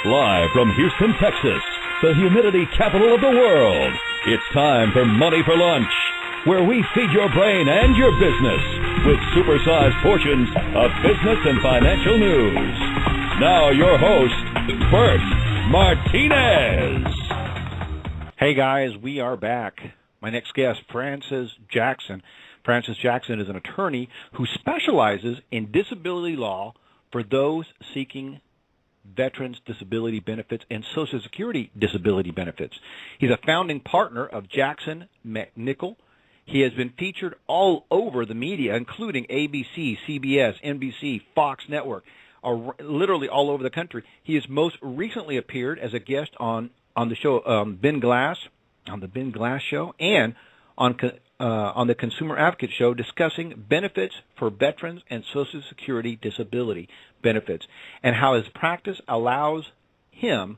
Live from Houston, Texas, the humidity capital of the world, it's time for Money for Lunch, where we feed your brain and your business with supersized portions of business and financial news. Now your host, Bert Martinez. Hey guys, we are back. My next guest, Francis Jackson. Francis Jackson is an attorney who specializes in disability law for those seeking veterans disability benefits and Social Security disability benefits. He's a founding partner of Jackson MacNichol. He has been featured all over the media, including ABC, CBS, NBC, Fox Network, literally all over the country. He has most recently appeared as a guest on the show Ben Glass, on the Ben Glass Show, and on the Consumer Advocate Show, discussing benefits for veterans and Social Security disability benefits and how his practice allows him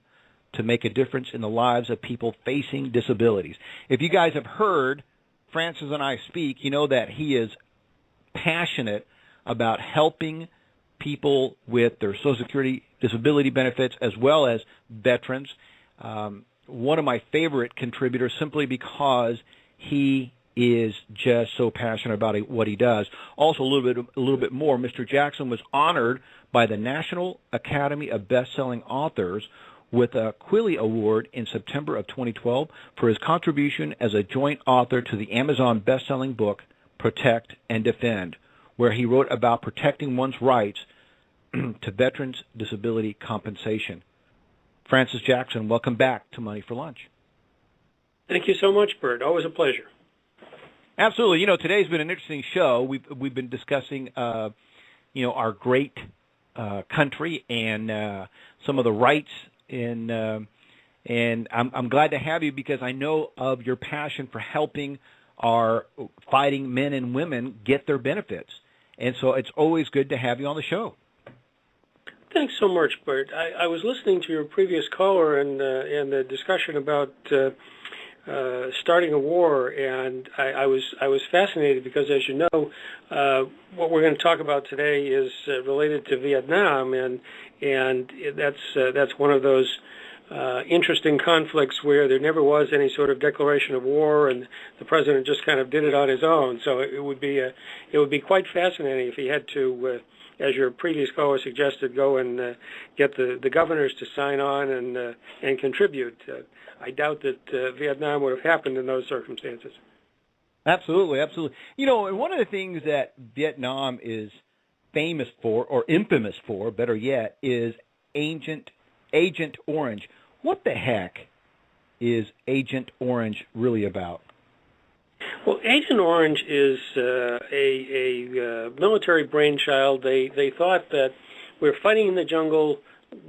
to make a difference in the lives of people facing disabilities. If you guys have heard Francis and I speak, you know that he is passionate about helping people with their Social Security disability benefits as well as veterans. One of my favorite contributors simply because he is just so passionate about what he does. Also, a little bit more. Mr. Jackson was honored by the National Academy of Best-Selling Authors with a Quilly Award in September of 2012 for his contribution as a joint author to the Amazon best-selling book Protect and Defend, where he wrote about protecting one's rights to veterans' disability compensation. Francis Jackson, welcome back to Money for Lunch. Thank you so much, Bert. Always a pleasure. Absolutely. You know, today's been an interesting show. We've been discussing, our great country and some of the rights and I'm glad to have you because I know of your passion for helping our fighting men and women get their benefits. And so it's always good to have you on the show. Thanks so much, Bert. I was listening to your previous caller and the discussion about starting a war, and I was fascinated because, as you know, what we're going to talk about today is related to Vietnam, and that's one of those interesting conflicts where there never was any sort of declaration of war, and the president just kind of did it on his own. So it would be quite fascinating if he had to, as your previous caller suggested, go and get the governors to sign on and contribute. I doubt that Vietnam would have happened in those circumstances. Absolutely, absolutely. You know, and one of the things that Vietnam is famous for, or infamous for, better yet, is Agent Orange. What the heck is Agent Orange really about? Well, Agent Orange is a military brainchild. They thought that we're fighting in the jungle.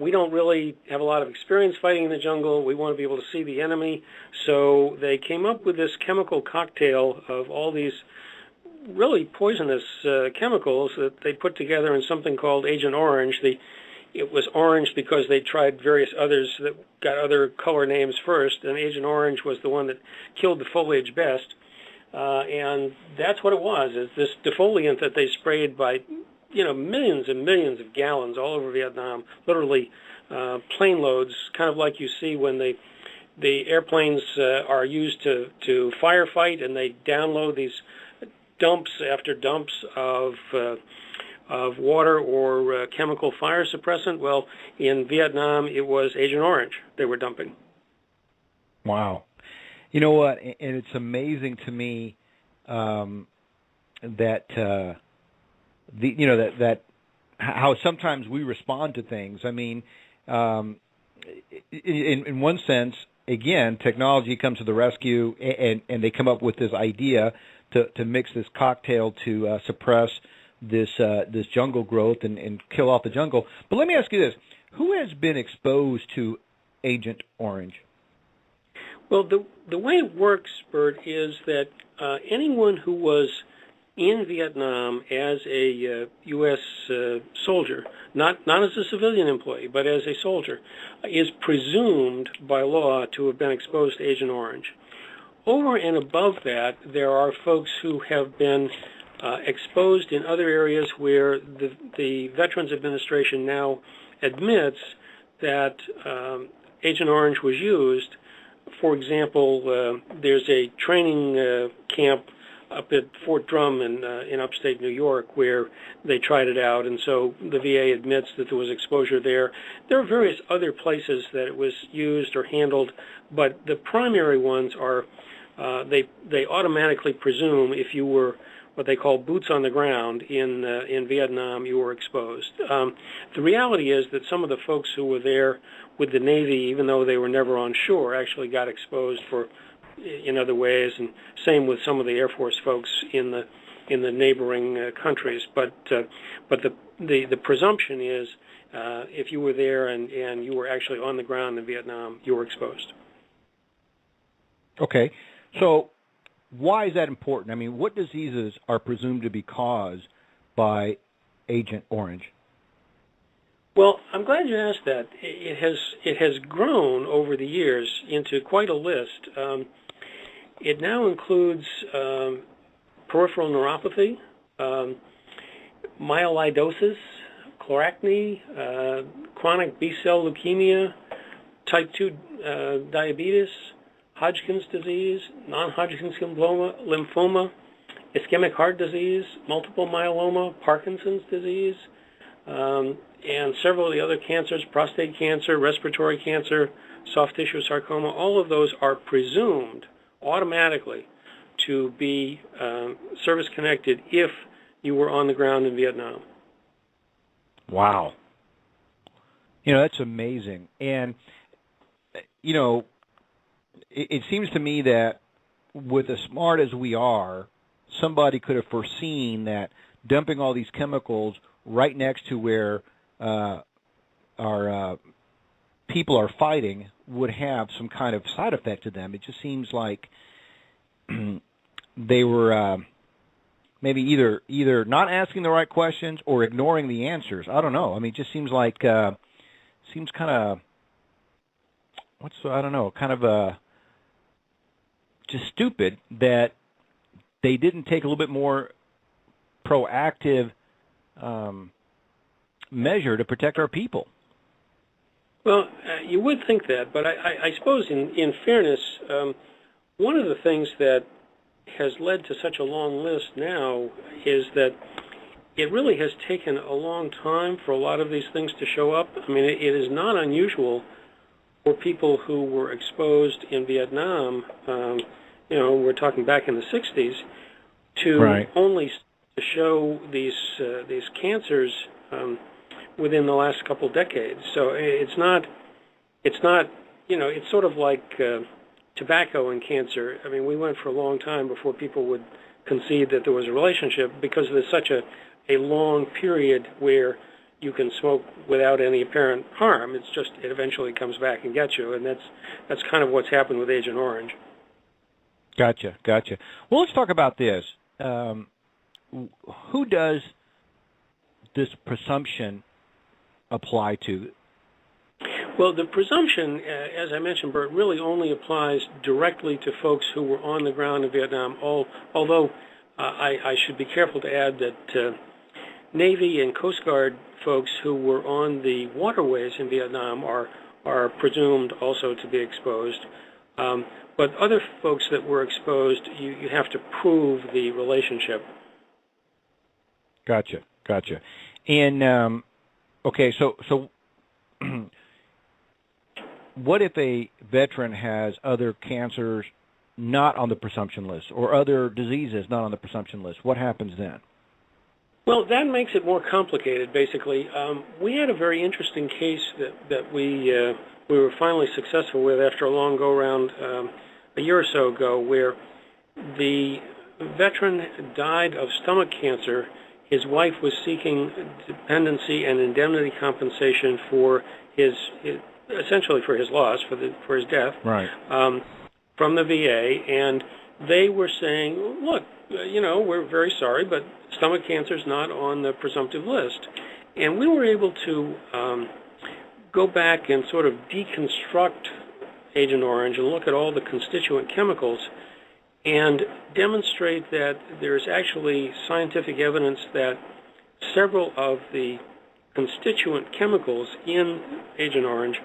We don't really have a lot of experience fighting in the jungle. We want to be able to see the enemy. So they came up with this chemical cocktail of all these really poisonous chemicals that they put together in something called Agent Orange. It was orange because they tried various others that got other color names first, and Agent Orange was the one that killed the foliage best. And that's what it was, is this defoliant that they sprayed by millions and millions of gallons all over Vietnam, literally plane loads, kind of like you see when the airplanes are used to firefight, and they download these dumps after dumps of water or chemical fire suppressant. Well, in Vietnam, it was Agent Orange they were dumping. Wow. You know what? And it's amazing to me that how sometimes we respond to things. I mean, in one sense, again, technology comes to the rescue, and they come up with this idea to mix this cocktail to suppress this jungle growth and kill off the jungle. But let me ask you this: who has been exposed to Agent Orange? Well, the way it works, Bert, is that anyone who was in Vietnam as a U.S. soldier, not as a civilian employee, but as a soldier, is presumed by law to have been exposed to Agent Orange. Over and above that, there are folks who have been exposed in other areas where the Veterans Administration now admits that Agent Orange was used. For example, there's a training camp up at Fort Drum in upstate New York where they tried it out, and so the VA admits that there was exposure there. There are various other places that it was used or handled, but the primary ones are they automatically presume if you were what they call boots on the ground in Vietnam, you were exposed. The reality is that some of the folks who were there with the Navy, even though they were never on shore, actually got exposed in other ways, and same with some of the Air Force folks in the neighboring countries. But the presumption is if you were there and you were actually on the ground in Vietnam, you were exposed. Okay, so why is that important? I mean, what diseases are presumed to be caused by Agent Orange? Well, I'm glad you asked that. It has grown over the years into quite a list. It now includes peripheral neuropathy, myelidosis, chloracne, chronic B-cell leukemia, type 2 diabetes, Hodgkin's disease, non-Hodgkin's lymphoma, ischemic heart disease, multiple myeloma, Parkinson's disease, and several of the other cancers, prostate cancer, respiratory cancer, soft tissue sarcoma. All of those are presumed automatically to be service-connected if you were on the ground in Vietnam. Wow. That's amazing. And, it seems to me that with as smart as we are, somebody could have foreseen that dumping all these chemicals right next to where our people are fighting would have some kind of side effect to them. It just seems like they were maybe either not asking the right questions or ignoring the answers. I don't know. I mean, it just seems like seems kind of kind of just stupid that they didn't take a little bit more proactive measure to protect our people. Well, you would think that, but I suppose in fairness, one of the things that has led to such a long list now is that it really has taken a long time for a lot of these things to show up. I mean, it is not unusual for people who were exposed in Vietnam, we're talking back in the 60s, to only show these cancers within the last couple decades. So it's sort of like tobacco and cancer. I mean, we went for a long time before people would concede that there was a relationship because there's such a long period where you can smoke without any apparent harm. It's just it eventually comes back and gets you, and that's kind of what's happened with Agent Orange. Gotcha. Well, let's talk about this. Who does this presumption apply to? Well, the presumption, as I mentioned, Bert, really only applies directly to folks who were on the ground in Vietnam, although I should be careful to add that Navy and Coast Guard folks who were on the waterways in Vietnam are presumed also to be exposed. But other folks that were exposed, you have to prove the relationship. Gotcha. And, okay, so what if a veteran has other cancers not on the presumption list or other diseases not on the presumption list? What happens then? Well, that makes it more complicated, basically. We had a very interesting case that we were finally successful with after a long go-around a year or so ago, where the veteran died of stomach cancer. His wife was seeking dependency and indemnity compensation for essentially for his loss, for his death, from the VA, and they were saying, look, we're very sorry, but stomach cancer is not on the presumptive list. And we were able to go back and sort of deconstruct Agent Orange and look at all the constituent chemicals and demonstrate that there's actually scientific evidence that several of the constituent chemicals in Agent Orange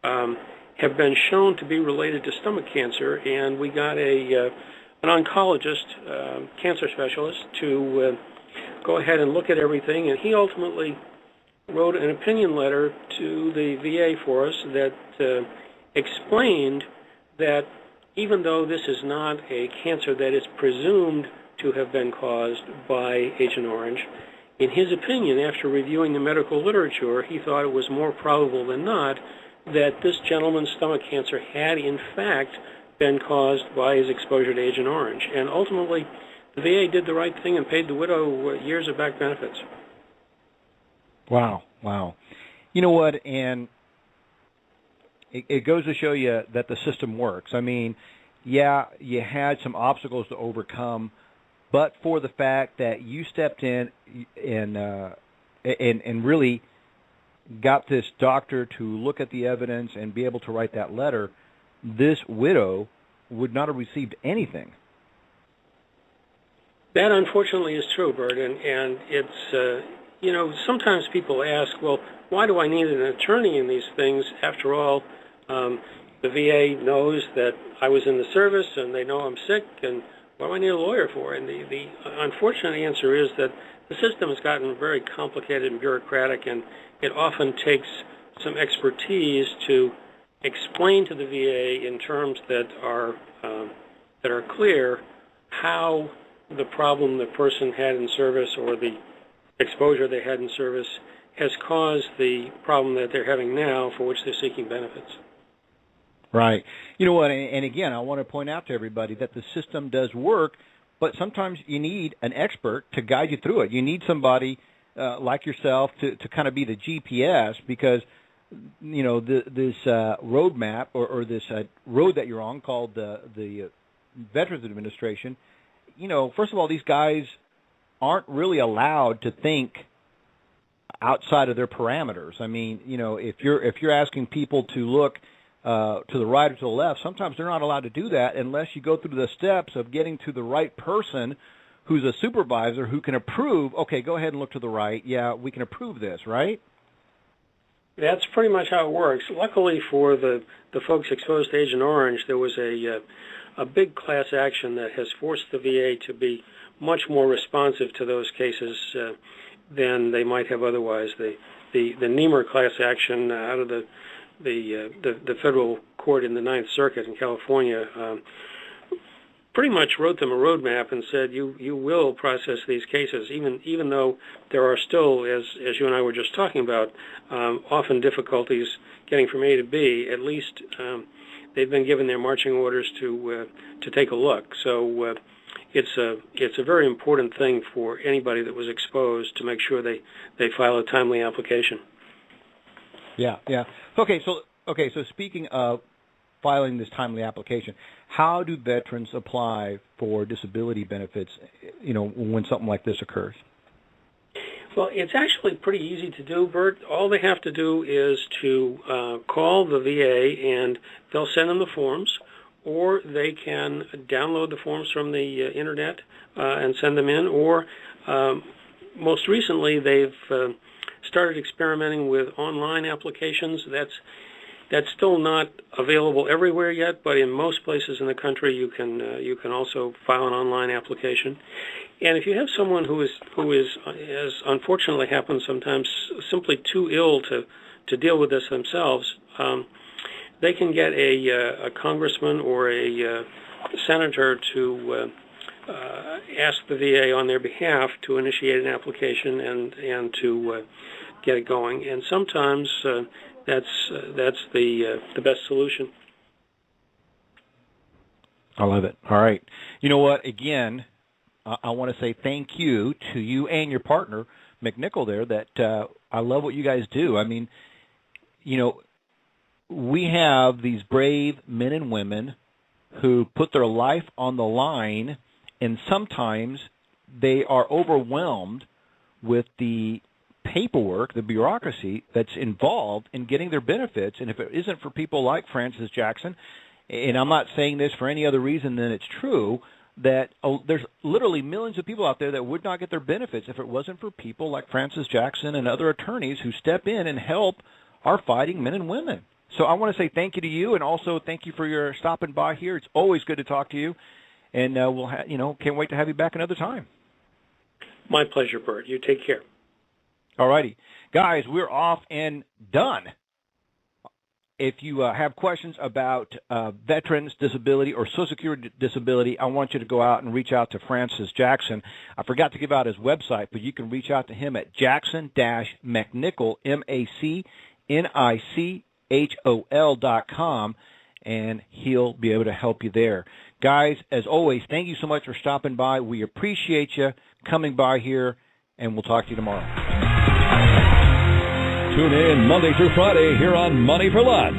have been shown to be related to stomach cancer, and we got an oncologist, cancer specialist, to go ahead and look at everything, and he ultimately wrote an opinion letter to the VA for us that explained that even though this is not a cancer that is presumed to have been caused by Agent Orange, in his opinion, after reviewing the medical literature, he thought it was more probable than not that this gentleman's stomach cancer had, in fact, been caused by his exposure to Agent Orange. And ultimately, the VA did the right thing and paid the widow years of back benefits. Wow. You know what, and it goes to show you that the system works. I mean, yeah, you had some obstacles to overcome, but for the fact that you stepped in and really got this doctor to look at the evidence and be able to write that letter, this widow would not have received anything. That, unfortunately, is true, Bert, and it's, sometimes people ask, well, why do I need an attorney in these things? After all, the VA knows that I was in the service, and they know I'm sick, and what do I need a lawyer for? And the unfortunate answer is that the system has gotten very complicated and bureaucratic, and it often takes some expertise to explain to the VA in terms that are clear how the problem the person had in service or the exposure they had in service has caused the problem that they're having now for which they're seeking benefits. Right. You know what, and again, I want to point out to everybody that the system does work, but sometimes you need an expert to guide you through it. You need somebody like yourself to kind of be the GPS, because, this roadmap or this road that you're on called the Veterans Administration, first of all, these guys aren't really allowed to think outside of their parameters. I mean, if you're asking people to look to the right or to the left, sometimes they're not allowed to do that unless you go through the steps of getting to the right person who's a supervisor who can approve, okay, go ahead and look to the right. Yeah, we can approve this, right? That's pretty much how it works. Luckily for the folks exposed to Agent Orange, there was a big class action that has forced the VA to be much more responsive to those cases than they might have otherwise. The Niemer class action out of the federal court in the Ninth Circuit in California pretty much wrote them a roadmap and said you will process these cases, even though there are still, as you and I were just talking about, often difficulties getting from A to B. At least they've been given their marching orders to take a look. So it's a very important thing for anybody that was exposed to make sure they file a timely application. Yeah. Okay, so speaking of filing this timely application, how do veterans apply for disability benefits, when something like this occurs? Well, it's actually pretty easy to do, Bert. All they have to do is to call the VA, and they'll send them the forms, or they can download the forms from the Internet and send them in, or most recently they've started experimenting with online applications. That's still not available everywhere yet, but in most places in the country you can also file an online application. And if you have someone who is, as unfortunately happens sometimes, simply too ill to deal with this themselves, they can get a congressman or a senator to ask the VA on their behalf to initiate an application and to get it going. And sometimes that's the best solution. I love it. All right. You know what? Again, I want to say thank you to you and your partner, MacNichol, there, that I love what you guys do. I mean, we have these brave men and women who put their life on the line, and sometimes they are overwhelmed with the paperwork, the bureaucracy that's involved in getting their benefits. And if it isn't for people like Francis Jackson, and I'm not saying this for any other reason than it's true, that there's literally millions of people out there that would not get their benefits if it wasn't for people like Francis Jackson and other attorneys who step in and help our fighting men and women. So I want to say thank you to you, and also thank you for your stopping by here. It's always good to talk to you, and can't wait to have you back another time. My pleasure, Bert. You take care. All righty. Guys, we're off and done. If you have questions about veterans disability or Social Security disability, I want you to go out and reach out to Francis Jackson. I forgot to give out his website, but you can reach out to him at Jackson-MacNichol, MacNichol.com, and he'll be able to help you there. Guys, as always, thank you so much for stopping by. We appreciate you coming by here, and we'll talk to you tomorrow. Tune in Monday through Friday here on Money for Lunch.